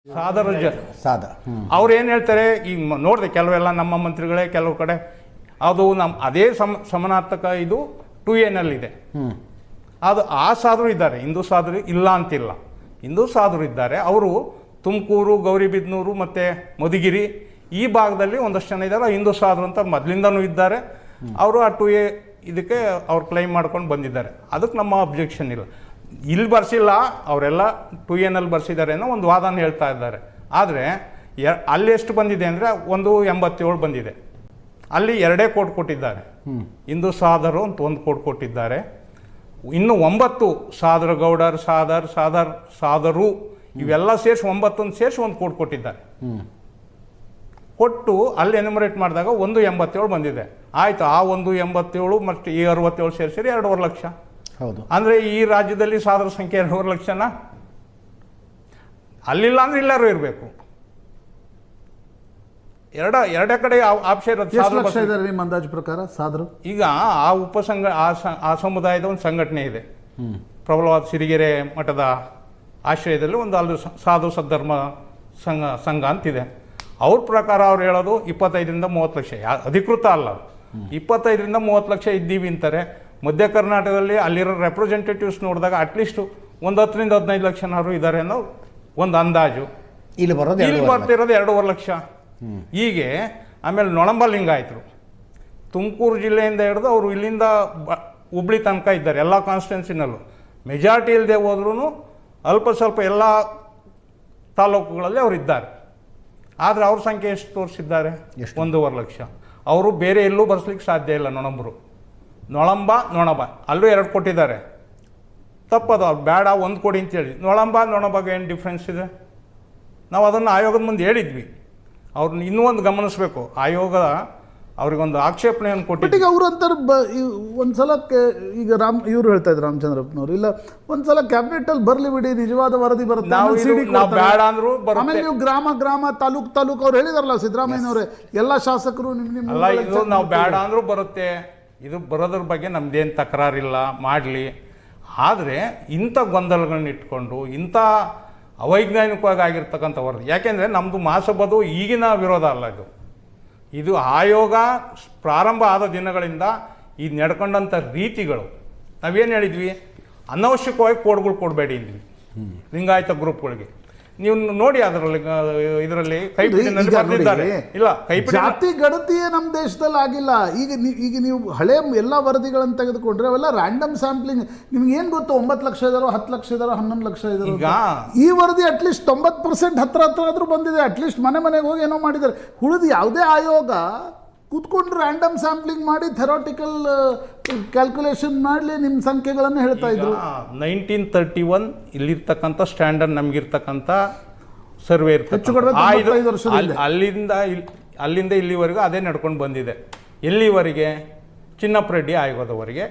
ಸಾದ ಅವ್ರು ಏನು ಹೇಳ್ತಾರೆ, ಈಗ ನೋಡಿದೆ ಕೆಲವೆಲ್ಲ ನಮ್ಮ ಮಂತ್ರಿಗಳೇ ಕೆಲವು ಕಡೆ ಅದು ಅದೇ ಸಮಾನಾರ್ಥಕ ಇದು 2A ಅದು ಆ ಸಾಧರು ಇದ್ದಾರೆ, ಹಿಂದೂ ಸಾಧರು ಇಲ್ಲ ಅಂತಿಲ್ಲ, ಹಿಂದೂ ಸಾಧರು ಇದ್ದಾರೆ. ಅವರು ತುಮಕೂರು, ಗೌರಿಬಿದನೂರು ಮತ್ತು ಮಧುಗಿರಿ ಈ ಭಾಗದಲ್ಲಿ ಒಂದಷ್ಟು ಜನ ಇದ್ದಾರೆ ಹಿಂದೂ ಸಾಧರು ಅಂತ ಮೊದಲಿಂದನೂ ಇದ್ದಾರೆ. ಅವರು ಆ 2A ಇದಕ್ಕೆ ಅವ್ರು ಕ್ಲೈಮ್ ಮಾಡ್ಕೊಂಡು ಬಂದಿದ್ದಾರೆ. ಅದಕ್ಕೆ ನಮ್ಮ ಅಬ್ಜೆಕ್ಷನ್ ಇಲ್ಲ. ಇಲ್ಲಿ ಬರ್ಸಿಲ್ಲ, ಅವರೆಲ್ಲ 2A ಬರ್ಸಿದ್ದಾರೆ ಅನ್ನೋ ಒಂದು ವಾದನ ಹೇಳ್ತಾ ಇದ್ದಾರೆ. ಆದರೆ ಅಲ್ಲಿ ಎಷ್ಟು ಬಂದಿದೆ ಅಂದರೆ 187 ಬಂದಿದೆ. ಅಲ್ಲಿ 2 ಕೋಟಿ ಕೊಟ್ಟಿದ್ದಾರೆ, ಹಿಂದೂ ಸಾಧರು ಅಂತ 1 ಕೋಟಿ ಕೊಟ್ಟಿದ್ದಾರೆ. ಇನ್ನು 9 ಸಾಧರು ಗೌಡರ್ ಸಾಧರು ಇವೆಲ್ಲ ಸೇರಿಸಿ 9 ಸೇರಿಸಿ 1 ಕೋಟಿ ಕೊಟ್ಟಿದ್ದಾರೆ. ಕೊಟ್ಟು ಅಲ್ಲಿ ಎನ್ಯುಮರೇಟ್ ಮಾಡಿದಾಗ 187 ಬಂದಿದೆ. ಆಯಿತು, ಆ 187 ಮತ್ತು ಈ 67 ಸೇರಿಸಿ 2.5 ಲಕ್ಷ. ಹೌದು, ಅಂದರೆ ಈ ರಾಜ್ಯದಲ್ಲಿ ಸಾಧರ ಸಂಖ್ಯೆ 2.5 ಲಕ್ಷನ. ಅಲ್ಲಿಲ್ಲ ಅಂದ್ರೆ ಎಲ್ಲರೂ ಇರಬೇಕು. ಎರಡೇ ಕಡೆ ಆಪ್ಷನ್ ಇರೋದು. ನಿಮ್ಮ ಅಂದಾಜು ಪ್ರಕಾರ ಸಾಧರು ಈಗ ಆ ಉಪಸಂಘ ಆ ಸಮುದಾಯದ ಒಂದು ಸಂಘಟನೆ ಇದೆ, ಪ್ರಬಲವಾದ ಸಿರಿಗೆರೆ ಮಠದ ಆಶ್ರಯದಲ್ಲಿ ಒಂದು ಅಲ್ಲಿ ಸಾಧು ಸದ್ಧರ್ಮ ಸಂಘ ಅಂತಿದೆ. ಅವ್ರ ಪ್ರಕಾರ ಅವ್ರು ಹೇಳೋದು 25ರಿಂದ 30 ಲಕ್ಷ, ಅಧಿಕೃತ ಅಲ್ಲ, 25ರಿಂದ 30 ಲಕ್ಷ ಇದ್ದೀವಿ ಅಂತಾರೆ. ಮಧ್ಯ ಕರ್ನಾಟಕದಲ್ಲಿ ಅಲ್ಲಿರೋ ರೆಪ್ರೆಸೆಂಟೇಟಿವ್ಸ್ ನೋಡಿದಾಗ ಅಟ್ಲೀಸ್ಟ್ 10ರಿಂದ 15 ಲಕ್ಷನಾದ್ರು ಇದ್ದಾರೆ ಅನ್ನೋ ಒಂದು ಅಂದಾಜು. ಇಲ್ಲಿ ಬರ್ತಿರೋದು 2.5 ಲಕ್ಷ. ಹೀಗೆ ಆಮೇಲೆ ನೊಳಂಬ ಲಿಂಗಾಯತರು ತುಮಕೂರು ಜಿಲ್ಲೆಯಿಂದ ಹಿಡಿದು ಅವರು ಇಲ್ಲಿಂದ ಹುಬ್ಳಿ ತನಕ ಇದ್ದಾರೆ. ಎಲ್ಲ ಕಾನ್ಸ್ಟಿಟ್ಯೂನ್ಸಿನಲ್ಲೂ ಮೆಜಾರಿಟಿ ಇಲ್ಲದೆ ಹೋದ್ರೂ ಅಲ್ಪ ಸ್ವಲ್ಪ ಎಲ್ಲ ತಾಲೂಕುಗಳಲ್ಲಿ ಅವರು ಇದ್ದಾರೆ. ಆದರೆ ಅವ್ರ ಸಂಖ್ಯೆ ಎಷ್ಟು ತೋರಿಸಿದ್ದಾರೆ? 1.5 ಲಕ್ಷ. ಅವರು ಬೇರೆ ಎಲ್ಲೂ ಬರ್ಸ್ಲಿಕ್ಕೆ ಸಾಧ್ಯ ಇಲ್ಲ. ನೊಣಬ ಅಲ್ಲೂ 2 ಕೊಟ್ಟಿದ್ದಾರೆ. ತಪ್ಪದು, ಅವ್ರು ಬೇಡ 1 ಕೋಟಿ ಅಂತೇಳಿ. ನೊಣಬಾಗ ಏನು ಡಿಫ್ರೆನ್ಸ್ ಇದೆ? ನಾವು ಅದನ್ನು ಆಯೋಗದ ಮುಂದೆ ಹೇಳಿದ್ವಿ. ಅವ್ರನ್ನ ಇನ್ನೂ ಒಂದು ಗಮನಿಸಬೇಕು. ಆಯೋಗ ಅವ್ರಿಗೊಂದು ಆಕ್ಷೇಪಣೆಯನ್ನು ಕೊಟ್ಟಿದ್ದು. ಈಗ ಅವರು ಅಂತಾರೆ ಒಂದ್ಸಲ ಈಗ ಇವ್ರು ಹೇಳ್ತಾ ಇದ್ರು ರಾಮಚಂದ್ರಪ್ಪನವ್ರು, ಇಲ್ಲ ಒಂದ್ಸಲ ಕ್ಯಾಬಿನೆಟ್ ಅಲ್ಲಿ ಬರ್ಲಿ ಬಿಡಿ, ನಿಜವಾದ ವರದಿ ಬರುತ್ತೆ, ಬೇಡ ಅಂದ್ರು ಆಮೇಲೆ ನೀವು ಗ್ರಾಮ ತಾಲೂಕು ಅವ್ರು ಹೇಳಿದಾರಲ್ಲ ಸಿದ್ದರಾಮಯ್ಯನವ್ರೆ, ಎಲ್ಲ ಶಾಸಕರು ಇದು ನಾವು ಬೇಡ ಅಂದ್ರೂ ಬರುತ್ತೆ. ಇದು ಬರೋದ್ರ ಬಗ್ಗೆ ನಮ್ದೇನು ತಕರಾರಿಲ್ಲ, ಮಾಡಲಿ. ಆದರೆ ಇಂಥ ಗೊಂದಲಗಳನ್ನ ಇಟ್ಕೊಂಡು ಇಂಥ ಅವೈಜ್ಞಾನಿಕವಾಗಿ ಆಗಿರ್ತಕ್ಕಂಥ ವರದಿ, ಯಾಕೆಂದರೆ ನಮ್ಮದು ಮಹಾಸಭಾದು ಈಗಿನ ವಿರೋಧ ಅಲ್ಲ, ಇದು ಆಯೋಗ ಪ್ರಾರಂಭ ಆದ ದಿನಗಳಿಂದ ಈ ನಡ್ಕೊಂಡಂಥ ರೀತಿಗಳು. ನಾವೇನು ಹೇಳಿದ್ವಿ, ಅನವಶ್ಯಕವಾಗಿ ಕೋಡ್ಗಳು ಕೊಡಬೇಡಿ ಅಂದ್ವಿ ಲಿಂಗಾಯತ ಗ್ರೂಪ್ಗಳಿಗೆ. ನೀವು ನೋಡಿ ಇದರಲ್ಲಿ ಜಾತಿ ಗಣತಿಯೇ ನಮ್ಮ ದೇಶದಲ್ಲಿ ಆಗಿಲ್ಲ. ಈಗ ನೀವು ಹಳೆ ಎಲ್ಲ ವರದಿಗಳನ್ನು ತೆಗೆದುಕೊಂಡ್ರೆ ಅವೆಲ್ಲ ರ್ಯಾಂಡಮ್ ಸ್ಯಾಂಪ್ಲಿಂಗ್. ನಿಮ್ಗೆ ಏನು ಗೊತ್ತು 9 ಲಕ್ಷ ಇದಾರೋ, 10 ಲಕ್ಷ ಇದಾರೋ, 11 ಲಕ್ಷ ಇದಾರೋ? ಈ ವರದಿ ಅಟ್ಲೀಸ್ಟ್ 90% ಹತ್ರ ಆದ್ರೂ ಬಂದಿದೆ. ಅಟ್ಲೀಸ್ಟ್ ಮನೆಗೆ ಹೋಗಿ ಏನೋ ಮಾಡಿದ್ದಾರೆ. ಉಳಿದು ಯಾವುದೇ ಆಯೋಗ ಕೂತ್ಕೊಂಡು ರ್ಯಾಂಡಮ್ ಸ್ಯಾಂಪ್ಲಿಂಗ್ ಮಾಡಿ ಥೆರಾಟಿಕಲ್ ಕ್ಯಾಲ್ಕುಲೇಷನ್ ಮಾಡಲಿ ನಿಮ್ಮ ಸಂಖ್ಯೆಗಳನ್ನು ಹೇಳ್ತಾ ಇದ್ರು. 1931 ಇಲ್ಲಿರ್ತಕ್ಕಂಥ ಸ್ಟ್ಯಾಂಡರ್ಡ್ ನಮಗಿರ್ತಕ್ಕಂಥ ಸರ್ವೆ ಅಲ್ಲಿಂದ ಇಲ್ಲಿವರೆಗೂ ಅದೇ ನಡ್ಕೊಂಡು ಬಂದಿದೆ. ಎಲ್ಲಿವರೆಗೆ? ಚಿನ್ನಪ್ಪರೆಡ್ಡಿ ಆಯೋಗದವರೆಗೆ.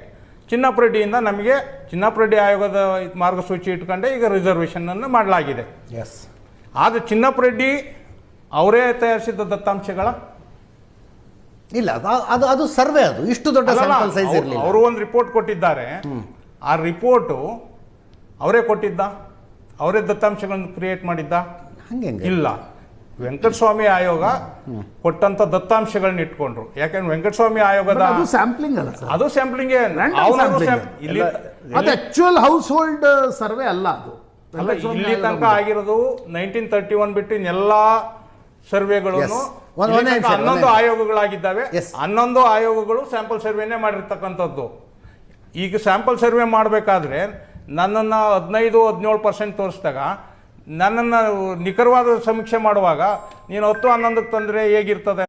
ಚಿನ್ನಪ್ಪರೆಡ್ಡಿಯಿಂದ ನಮಗೆ ಚಿನ್ನಪ್ಪರೆಡ್ಡಿ ಆಯೋಗದ ಮಾರ್ಗಸೂಚಿ ಇಟ್ಕೊಂಡೆ ಈಗ ರಿಸರ್ವೇಷನನ್ನು ಮಾಡಲಾಗಿದೆ. ಆದರೆ ಚಿನ್ನಪ್ಪರೆಡ್ಡಿ ಅವರೇ ತಯಾರಿಸಿದ ದತ್ತಾಂಶಗಳ ಇಲ್ಲ, ಅದು ಸರ್ವೆ, ಅದು ಇಷ್ಟು ದೊಡ್ಡ ಸ್ಯಾಂಪಲ್ ಸೈಜ್ ಇರಲಿಲ್ಲ. ಅವರು ಒಂದು ರಿಪೋರ್ಟ್ ಕೊಟ್ಟಿದ್ದಾರೆ. ಆ ರಿಪೋರ್ಟು ಅವರೇ ಕೊಟ್ಟಿದ್ದ, ಅವರೇ ದತ್ತಾಂಶಗಳನ್ನು ಕ್ರಿಯೇಟ್ ಮಾಡಿದ್ದ? ಇಲ್ಲ, ವೆಂಕಟಸ್ವಾಮಿ ಆಯೋಗ ಕೊಟ್ಟಂತ ದತ್ತಾಂಶಗಳನ್ನ ಇಟ್ಕೊಂಡ್ರು. ಯಾಕಂದ್ರೆ ವೆಂಕಟಸ್ವಾಮಿ ಆಯೋಗದ ಸ್ಯಾಂಪ್ಲಿಂಗ್ ಅಲ್ಲ, ಅದು sampling actual house hold survey ಅಲ್ಲ. ಅದು ಅಲ್ಲ, ಇಲ್ಲಿ ತನಕ ಆಗಿರೋದು 1931 ಬಿಟ್ಟು ಇನ್ನೆಲ್ಲಾ ಸರ್ವೆಗಳನ್ನು 11 ಆಯೋಗಗಳಾಗಿದ್ದಾವೆ. 11 ಆಯೋಗಗಳು ಸ್ಯಾಂಪಲ್ ಸರ್ವೆನೇ ಮಾಡಿರ್ತಕ್ಕಂಥದ್ದು. ಈಗ ಸ್ಯಾಂಪಲ್ ಸರ್ವೆ ಮಾಡಬೇಕಾದ್ರೆ ನನ್ನನ್ನು 15-17% ತೋರಿಸಿದಾಗ ನನ್ನನ್ನು ನಿಖರವಾದ ಸಮೀಕ್ಷೆ ಮಾಡುವಾಗ ನೀನು 10-11 ತಂದರೆ ಹೇಗಿರ್ತದೆ?